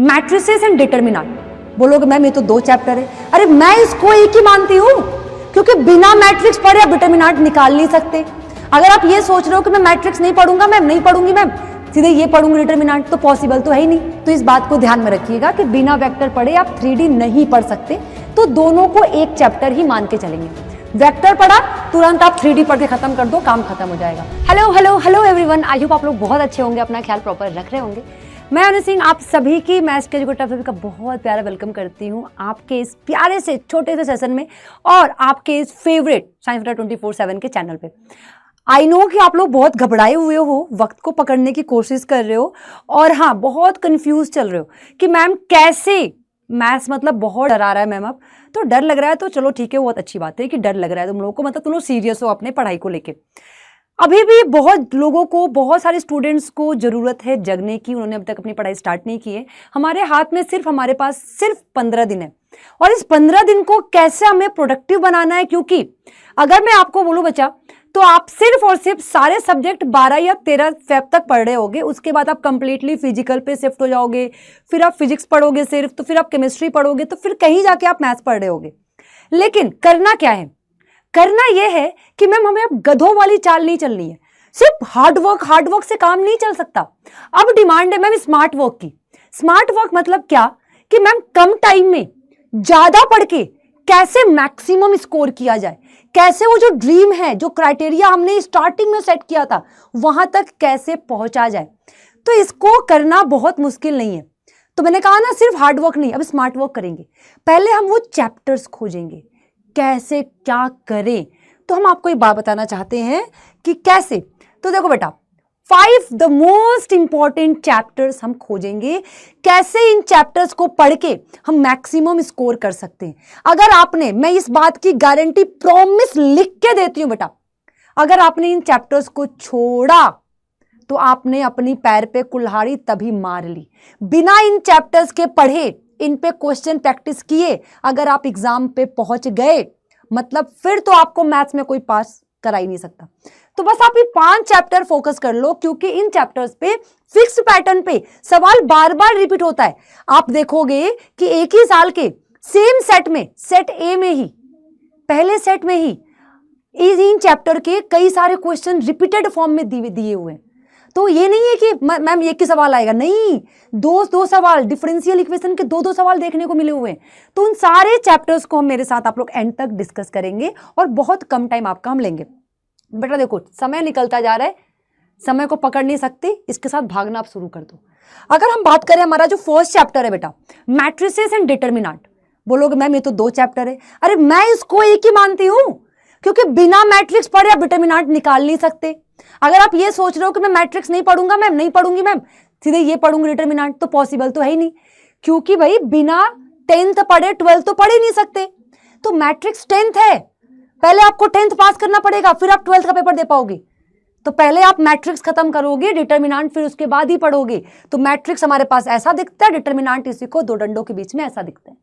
Matrices and determinant. बोलोगे ma'am ये तो 2 चैप्टर है। अरे मैं इसको एक ही मानती हूं, क्योंकि बिना मैट्रिक्स पढ़े आप डिटरमिनेंट निकाल नहीं सकते। अगर आप ये सोच रहे हो कि मैं मैट्रिक्स नहीं पढ़ूंगा मैम, नहीं पढ़ूंगी मैम, सीधे ये पढ़ूंगी डिटरमिनेंट, तो पॉसिबल तो है ही नहीं। तो इस बात को ध्यान में रखिएगा कि बिना वेक्टर पढ़े आप 3D नहीं पढ़ सकते, तो दोनों को एक चैप्टर ही मान के चलेंगे। वेक्टर पढ़ा तुरंत आप 3D पढ़ के खत्म कर दो, काम खत्म हो जाएगा। Hello hello hello everyone, I hope आप लोग बहुत अच्छे होंगे, अपना ख्याल प्रॉपर रख रहे होंगे। मैं अनु सिंह आप सभी की मैथ्स के सभी का बहुत प्यारा वेलकम करती हूँ आपके इस प्यारे से छोटे से सेशन में और आपके इस फेवरेट साइंस बेटा 24/7 के चैनल पे। आई नो कि आप लोग बहुत घबराए हुए हो, वक्त को पकड़ने की कोशिश कर रहे हो और हाँ बहुत कंफ्यूज चल रहे हो कि मैम कैसे मैथ्स, मतलब बहुत डरा रहा है मैम। अब तो डर लग रहा है तो चलो ठीक है, बहुत अच्छी बात है कि डर लग रहा है तुम लोगों को, मतलब तुम लोग सीरियस हो अपने पढ़ाई को लेके। अभी भी बहुत लोगों को, बहुत सारे स्टूडेंट्स को ज़रूरत है जगने की, उन्होंने अब तक अपनी पढ़ाई स्टार्ट नहीं की है। हमारे हाथ में हमारे पास सिर्फ 15 दिन है और इस 15 दिन को कैसे हमें प्रोडक्टिव बनाना है, क्योंकि अगर मैं आपको बोलूँ बच्चा तो आप सिर्फ और सिर्फ सारे सब्जेक्ट 12 या 13 फेब तक पढ़ रहे होगे, उसके बाद आप कंप्लीटली फिजिकल पे शिफ्ट हो जाओगे, फिर आप फिजिक्स पढ़ोगे सिर्फ, तो फिर आप केमिस्ट्री पढ़ोगे, तो फिर कहीं जाके आप मैथ्स पढ़ रहे होगे। लेकिन करना क्या है? करना यह है कि मैम हमें अब गधों वाली चाल नहीं चलनी है, सिर्फ हार्ड वर्क से काम नहीं चल सकता। अब डिमांड है मैम स्मार्ट वर्क की। स्मार्ट वर्क मतलब क्या कि मैम कम टाइम में ज्यादा पढ़ के कैसे मैक्सिमम स्कोर किया जाए, कैसे वो जो ड्रीम है, जो क्राइटेरिया हमने स्टार्टिंग में सेट किया था वहां तक कैसे पहुंचा जाए। तो इसको करना बहुत मुश्किल नहीं है। तो मैंने कहा ना सिर्फ हार्ड वर्क नहीं, अब स्मार्ट वर्क करेंगे। पहले हम वो चैप्टर्स खोजेंगे कैसे क्या करें। तो हम आपको एक बात बताना चाहते हैं कि कैसे। तो देखो बेटा 5 द मोस्ट इंपॉर्टेंट चैप्टर्स हम खोजेंगे, कैसे इन चैप्टर्स को पढ़ के हम मैक्सिमम स्कोर कर सकते हैं। अगर आपने, मैं इस बात की गारंटी प्रॉमिस लिख के देती हूं बेटा, अगर आपने इन चैप्टर्स को छोड़ा तो आपने अपनी पैर पे कुल्हाड़ी तभी मार ली। बिना इन चैप्टर्स के पढ़े, इन पे क्वेश्चन प्रैक्टिस किए, अगर आप एग्जाम पे पहुंच गए मतलब फिर तो आपको मैथ्स में कोई पास करा ही नहीं सकता। तो बस आप ये 5 चैप्टर फोकस कर लो, क्योंकि इन चैप्टर्स पे फिक्स पैटर्न पे सवाल बार बार रिपीट होता है। आप देखोगे कि एक ही साल के सेम सेट में, सेट ए में ही, पहले सेट में ही इन चैप्टर के कई सारे क्वेश्चन रिपीटेड फॉर्म में दिए हुए हैं। तो ये नहीं है कि मैम एक ही सवाल आएगा, नहीं, दो सवाल, डिफरेंशियल इक्वेशन के 2 सवाल देखने को मिले हुए हैं। तो उन सारे चैप्टर्स को हम मेरे साथ आप लोग एंड तक डिस्कस करेंगे और बहुत कम टाइम आपका हम लेंगे। बेटा देखो समय निकलता जा रहा है, समय को पकड़ नहीं सकते, इसके साथ भागना आप शुरू कर दो। अगर हम बात करें, हमारा जो फर्स्ट चैप्टर है बेटा मैट्रिसेस एंड डिटरमिनेंट। बोलोगे मैम ये तो 2 चैप्टर है। अरे मैं इसको एक ही मानती हूं, क्योंकि बिना मैट्रिक्स पढ़े आप डिटरमिनेंट निकाल नहीं सकते। अगर आप ये सोच रहे हो कि मैं मैट्रिक्स नहीं पढ़ूंगा मैम, नहीं पढ़ूंगी मैम, सीधे ये पढ़ूंगी डिटरमिनेंट, तो पॉसिबल तो है ही नहीं। क्योंकि भाई बिना 10th पढ़े 12th तो पढ़ ही नहीं सकते। तो मैट्रिक्स 10th है, पहले आपको 10th पास करना पड़ेगा, फिर आप 12th का पेपर दे पाओगे। तो पहले आप मैट्रिक्स खत्म करोगे, डिटरमिनेंट फिर उसके बाद ही पढ़ोगे। तो मैट्रिक्स हमारे पास ऐसा दिखता है, डिटरमिनेंट इसी को 2 डंडों के बीच में ऐसा दिखता है।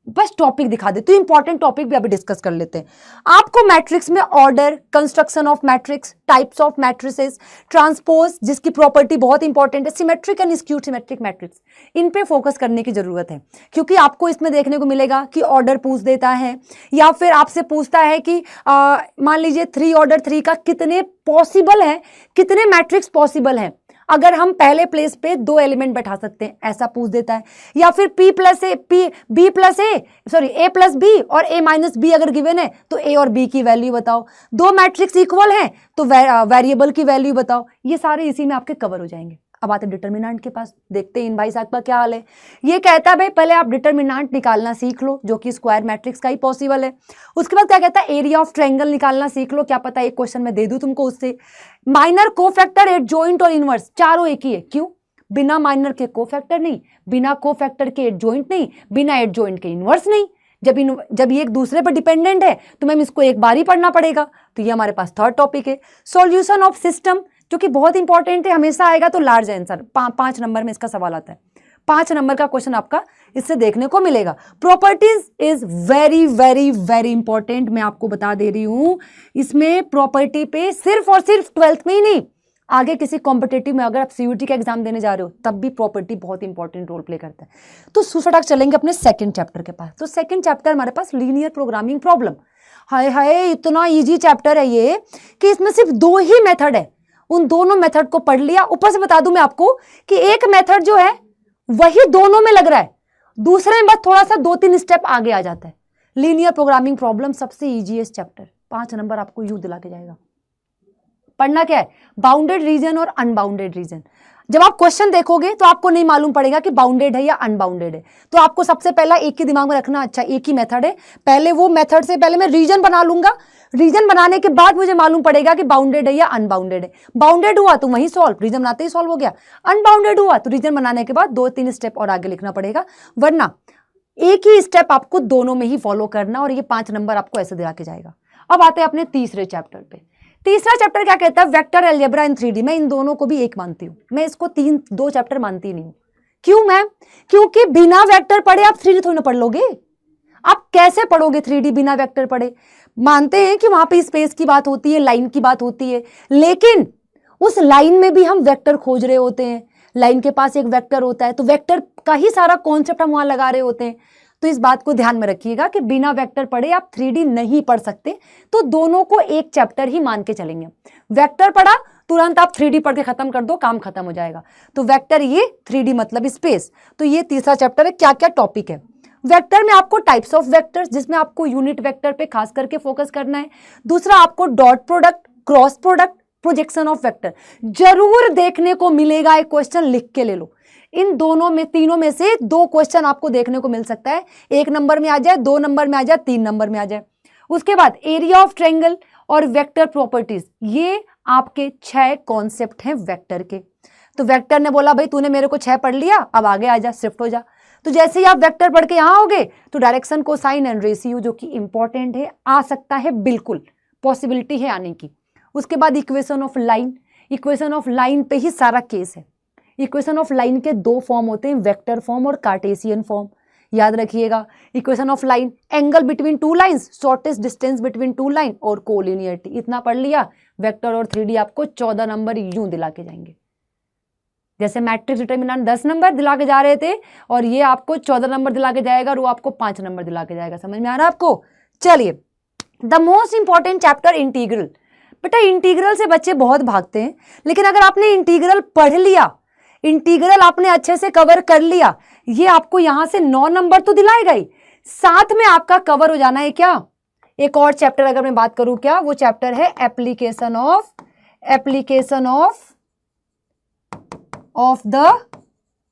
बस टॉपिक दिखा देते, तो इंपॉर्टेंट टॉपिक भी अभी डिस्कस कर लेते हैं। आपको मैट्रिक्स में order, construction of matrix, types of matrices, transpose जिसकी प्रॉपर्टी बहुत इंपॉर्टेंट है, symmetric and skew symmetric matrix, इन पे फोकस करने की जरूरत है। क्योंकि आपको इसमें देखने को मिलेगा कि ऑर्डर पूछ देता है या फिर आपसे पूछता है कि मान लीजिए 3 ऑर्डर 3 का कितने पॉसिबल है, कितने मैट्रिक्स पॉसिबल हैं अगर हम पहले प्लेस पे 2 एलिमेंट बैठा सकते हैं, ऐसा पूछ देता है। या फिर a प्लस b और a - b अगर गिवन है तो a और b की वैल्यू बताओ। 2 मैट्रिक्स इक्वल हैं तो वेरिएबल की वैल्यू बताओ। ये सारे इसी में आपके कवर हो जाएंगे। अब आते डिटरमिनेंट के पास, देखते हैं इन भाई साहब का क्या हाल है। ये कहता है भाई पहले आप डिटरमिनेंट निकालना सीख लो, जो कि स्क्वायर मैट्रिक्स का ही पॉसिबल है। उसके बाद क्या कहता है, एरिया ऑफ ट्रायंगल निकालना सीख लो। क्या पता एक क्वेश्चन में दे दूं तुमको उससे। माइनर कोफैक्टर, एडजॉइंट और इनवर्स चारों एक ही है। क्यों? बिना माइनर के कोफैक्टर नहीं, बिना कोफैक्टर के एडजॉइंट नहीं, बिना एडजॉइंट के इनवर्स नहीं। जब ये एक दूसरे पर डिपेंडेंट है तो मैम इसको एक बार ही पढ़ना पड़ेगा। तो ये हमारे पास थर्ड टॉपिक है। सॉल्यूशन ऑफ सिस्टम, जो कि बहुत इंपॉर्टेंट है, हमेशा आएगा तो लार्ज आंसर 5 नंबर में इसका सवाल आता है। 5 नंबर का क्वेश्चन आपका इससे देखने को मिलेगा। Properties is very very very important, मैं आपको बता दे रही हूं। इसमें प्रॉपर्टी पे सिर्फ और सिर्फ 12th में ही नहीं, आगे किसी कॉम्पिटेटिव में अगर आप सीयूटी का एग्जाम देने जा रहे हो तब भी प्रॉपर्टी बहुत इंपॉर्टेंट रोल प्ले करता है। तो फटाक चलेंगे अपने सेकंड चैप्टर के पास। तो सेकंड चैप्टर हमारे पास लीनियर प्रोग्रामिंग प्रॉब्लम। हाय हाय, इतना इजी चैप्टर है ये कि इसमें सिर्फ 2 ही मेथड है, उन दोनों मेथड को पढ़ लिया। ऊपर से बता दूं मैं आपको कि एक मेथड जो है वही दोनों में लग रहा है, दूसरे में बस थोड़ा सा 2-3 स्टेप आगे आ जाता है। लीनियर प्रोग्रामिंग प्रॉब्लम सबसे इजीएस्ट चैप्टर, 5 नंबर आपको यूं दिला के जाएगा। पढ़ना क्या है? बाउंडेड रीजन और अनबाउंडेड रीजन। जब आप क्वेश्चन देखोगे तो आपको नहीं मालूम पड़ेगा कि बाउंडेड है या अनबाउंडेड है, तो आपको सबसे पहला एक ही दिमाग में रखना, अच्छा एक ही मेथड है, पहले वो मेथड से पहले मैं रीजन बना लूंगा, रीजन बनाने के बाद मुझे मालूम पड़ेगा कि बाउंडेड है या अनबाउंडेड है। बाउंडेड हुआ तो वही सॉल्व, रीजन बनाते ही सॉल्व हो गया। अनबाउंडेड हुआ तो रीजन बनाने के बाद 2-3 स्टेप और आगे लिखना पड़ेगा, वरना एक ही स्टेप आपको दोनों में ही फॉलो करना, और ये 5 नंबर आपको ऐसे दिला के जाएगा। अब आते हैं अपने तीसरे चैप्टर पे। तीसरा चैप्टर क्या कहता है? वेक्टर अलजेब्रा इन 3D। मैं इन दोनों को भी एक मानती हूं, मैं इसको 2 चैप्टर मानती नहीं हूं। क्यों मैम? क्योंकि बिना वेक्टर पढ़े आप 3D थोड़ी ना पढ़ लोगे। आप कैसे पढ़ोगे 3D बिना वेक्टर पढ़े? मानते हैं कि वहां पे स्पेस की बात होती है, लाइन की बात होती है, लेकिन उस लाइन में भी हम वेक्टर खोज रहे होते हैं। लाइन के पास एक वेक्टर होता है, तो वेक्टर का ही सारा कॉन्सेप्ट हम वहां लगा रहे होते हैं। तो इस बात को ध्यान में रखिएगा कि बिना वेक्टर पढ़े आप 3D नहीं पढ़ सकते, तो दोनों को एक चैप्टर ही मान के चलेंगे। वेक्टर पढ़ा तुरंत आप 3D पढ़ के खत्म कर दो, काम खत्म हो जाएगा। तो वेक्टर ये, 3D मतलब स्पेस। तो ये तीसरा चैप्टर है, क्या क्या टॉपिक है। वेक्टर में आपको टाइप्स ऑफ वेक्टर्स, जिसमें आपको यूनिट वेक्टर पे खास करके फोकस करना है। दूसरा आपको dot product, cross product, projection of vector जरूर देखने को मिलेगा। एक क्वेश्चन लिख के ले लो, इन दोनों में, तीनों में से 2 क्वेश्चन आपको देखने को मिल सकता है। 1 नंबर में आ जाए, 2 नंबर में आ जाए, 3 नंबर में आ जाए। उसके बाद एरिया ऑफ ट्रायंगल और वेक्टर प्रॉपर्टीज, ये आपके 6 कॉन्सेप्ट हैं वेक्टर के। तो वेक्टर ने बोला भाई तूने मेरे को 6 पढ़ लिया, अब आगे आ जा, शिफ्ट हो जा। तो जैसे ही आप वेक्टर पढ़ के यहां आओगे तो डायरेक्शन, कोसाइन एंड रेशियो जो कि इंपॉर्टेंट है, आ सकता है, बिल्कुल पॉसिबिलिटी है आने की। उसके बाद equation of line, equation of line पे ही सारा केस है। इक्वेशन ऑफ लाइन के 2 फॉर्म होते हैं, वेक्टर फॉर्म और कार्टेशियन फॉर्म, याद रखिएगा। Equation of line, angle between 2 lines, shortest distance between 2 line और कोलिनियरिटी। इतना पढ़ लिया, वेक्टर और 3D आपको 14 नंबर यूं दिला के जाएंगे। जैसे मैट्रिक्स डिटरमिनेंट 10 नंबर दिला के जा रहे थे, और ये आपको 14 नंबर दिला के जाएगा, और वो आपको 5 नंबर दिला के जाएगा। समझ में आ रहा है आपको? चलिए, the most important chapter integral. बेटा इंटीग्रल से बच्चे बहुत भागते हैं, लेकिन अगर आपने इंटीग्रल पढ़ लिया, इंटीग्रल आपने अच्छे से कवर कर लिया, ये आपको यहां से 9 नंबर तो दिलाएगा ही, साथ में आपका कवर हो जाना है क्या? एक और चैप्टर अगर मैं बात करूं, क्या वो चैप्टर है? Application of the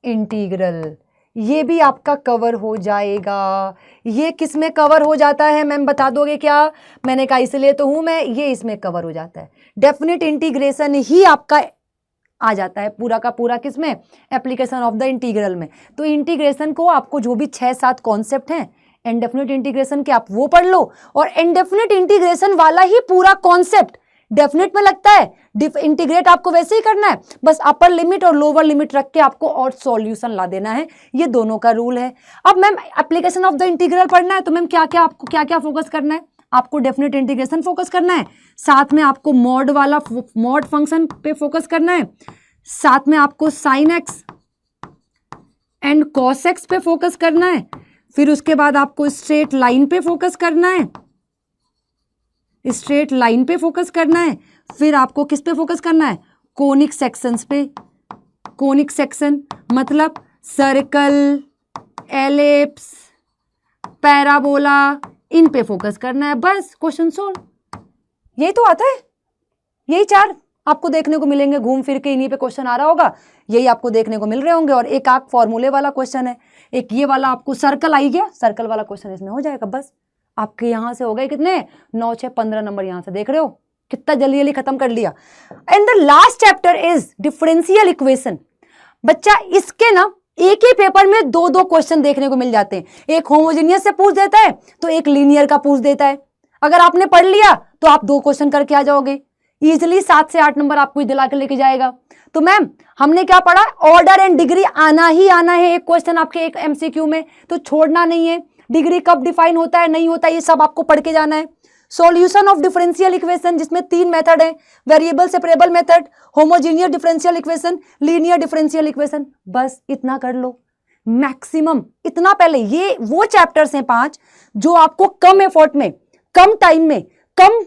integral. ये भी आपका कवर हो जाएगा। ये किस में कवर हो जाता है मैम, बता दोगे क्या? मैंने कहा इसलिए तो हूं मैं, ये इसमें कवर हो जाता है। डेफिनेट इंटीग्रेशन ही आपका आ जाता है पूरा का पूरा, किसमें? एप्लीकेशन ऑफ द इंटीग्रल में। तो इंटीग्रेशन को आपको जो भी 6-7 कॉन्सेप्ट हैं इनडेफिनिट इंटीग्रेशन के, आप वो पढ़ लो, और इनडेफिनिट इंटीग्रेशन वाला ही पूरा कॉन्सेप्ट डेफिनेट में लगता है। इंटीग्रेट आपको वैसे ही करना है, बस अपर लिमिट और लोअर लिमिट रख के आपको और सॉल्यूशन ला देना है। ये दोनों का रूल है। अब ma'am application of the integral पढ़ना है, तो मैम आपको क्या क्या फोकस करना है? आपको डेफिनेट इंटीग्रेशन फोकस करना है, साथ में आपको मॉड वाला मॉड फंक्शन पे फोकस करना है, साथ में आपको sine x and cos x पे फोकस करना है, फिर उसके बाद आपको स्ट्रेट लाइन पे फोकस करना है, स्ट्रेट लाइन पे फोकस करना है, फिर आपको किस पे फोकस करना है? कोनिक सेक्शंस पे। कोनिक सेक्शन मतलब सर्कल, एलिप्स, पैराबोला, इन पे फोकस करना है। बस क्वेश्चन सॉल्व। यही तो आता है, यही 4 आपको देखने को मिलेंगे, घूम फिर के इन्हीं पे क्वेश्चन आ रहा होगा, यही आपको देखने को मिल रहे होंगे। और एक आग फॉर्मूले वाला क्वेश्चन है, एक ये वाला आपको सर्कल आई गया, सर्कल वाला क्वेश्चन इसमें हो जाएगा। बस आपके यहां से हो गए कितने? 9, 6, 15 नंबर। यहां से देख रहे हो कितना जल्दी जल्दी खत्म कर लिया। And the last chapter is differential equation. बच्चा इसके ना एक ही पेपर में 2-2 क्वेश्चन देखने को मिल जाते हैं। एक होमोजेनियस से पूछ देता है, तो एक लीनियर का पूछ देता है। अगर आपने पढ़ लिया तो आप 2 क्वेश्चन करके आ जाओगे इजिली। 7 से 8 नंबर आपको दिला के लेके जाएगा। तो मैम हमने क्या पढ़ा? ऑर्डर एंड डिग्री आना ही आना है। एक क्वेश्चन आपके एक MCQ में, तो छोड़ना नहीं है। डिग्री कब डिफाइन होता है, नहीं होता, ये सब आपको पढ़ के जाना है। सॉल्यूशन ऑफ डिफरेंशियल इक्वेशन, जिसमें 3 मेथड है, variable separable method, homogeneous differential equation, linear differential equation. बस इतना कर लो मैक्सिमम, इतना पहले। ये वो चैप्टर्स हैं 5 जो आपको कम एफर्ट में, कम टाइम में, कम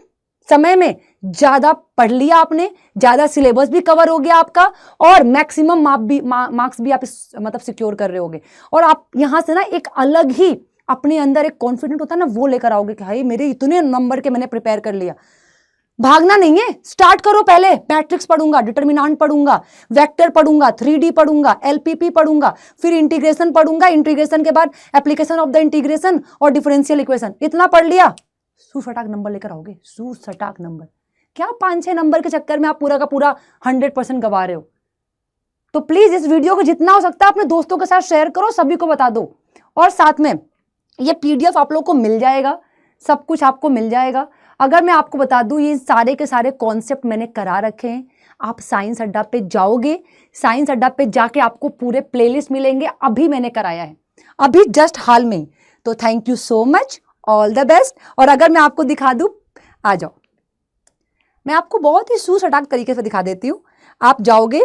समय में ज्यादा पढ़ लिया आपने, ज्यादा सिलेबस भी कवर हो गया आपका, और मैक्सिमम मार्क्स भी आप मतलब सिक्योर कर रहे होगे। और आप यहां से ना एक अलग ही अपने अंदर एक कॉन्फिडेंट होता है ना, वो लेकर आओगे कि भाई मेरे इतने नंबर के मैंने प्रिपेयर कर लिया। भागना नहीं है, स्टार्ट करो। पहले मैट्रिक्स पढ़ूंगा, डिटरमिनेंट पढ़ूंगा, वेक्टर पढ़ूंगा, 3D पढ़ूंगा, एलपीपी पढ़ूंगा, फिर इंटीग्रेशन पढ़ूंगा, इंटीग्रेशन के बाद एप्लीकेशन ऑफ द इंटीग्रेशन और डिफरेंशियल इक्वेशन। इतना पढ़ लिया, सुसटाक नंबर लेकर आओगे, सुसटाक नंबर। क्या 5-6 नंबर के चक्कर में आप पूरा का पूरा 100% गवा रहे हो? तो प्लीज इस वीडियो को जितना हो सकता है अपने दोस्तों के साथ शेयर करो, सभी को बता दो। और साथ में ये PDF आप लोग को मिल जाएगा, सब कुछ आपको मिल जाएगा। अगर मैं आपको बता दूं, ये सारे के सारे कॉन्सेप्ट मैंने करा रखे हैं। आप साइंस अड्डा पे जाओगे, साइंस अड्डा पे जाके आपको पूरे प्लेलिस्ट मिलेंगे। अभी मैंने कराया है, अभी जस्ट हाल में। तो thank you so much, all the best. और अगर मैं आपको दिखा दूं, आ जाओ, मैं आपको बहुत ही सुसटाक तरीके से दिखा देती हूँ। आप जाओगे,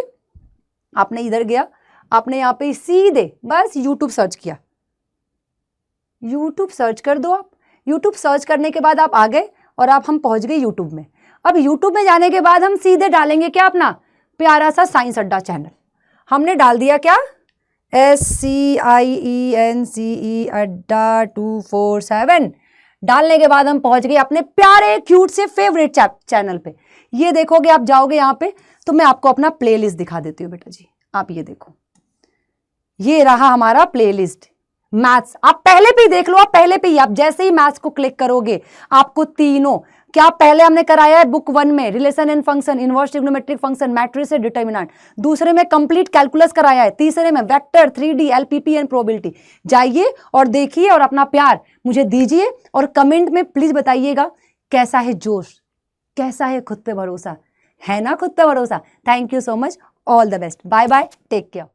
आपने इधर गया, आपने यहाँ पे सीधे बस YouTube सर्च किया, YouTube सर्च कर दो। आप YouTube सर्च करने के बाद आप आ गए और हम पहुंच गए YouTube में। अब YouTube में जाने के बाद हम सीधे डालेंगे क्या, अपना प्यारा सा साइंस अड्डा चैनल। हमने डाल दिया क्या, SCIENCE अड्डा 247। डालने के बाद हम पहुंच गए अपने प्यारे क्यूट से फेवरेट चैनल पे। ये देखोगे, आप जाओगे यहाँ पे तो मैं आपको अपना प्लेलिस्ट दिखा देती हूँ बेटा जी। आप ये देखो, ये रहा हमारा प्लेलिस्ट मैथ्स। आप पहले पे ही देख लो, आप पहले पे ही, आप जैसे ही मैथ्स को क्लिक करोगे आपको तीनों, क्या पहले हमने कराया है बुक 1 में relation and function, inverse trigonometric function, matrix से डिटरमिनेंट। दूसरे में कंप्लीट कैलकुलस कराया है। तीसरे में vector, 3D, LPP and probability. जाइए और देखिए और अपना प्यार मुझे दीजिए और कमेंट में प्लीज बताइएगा कैसा है जोश, कैसा है खुद पे भरोसा, है ना खुद पे भरोसा। Thank you so much, all the best, bye bye, take care.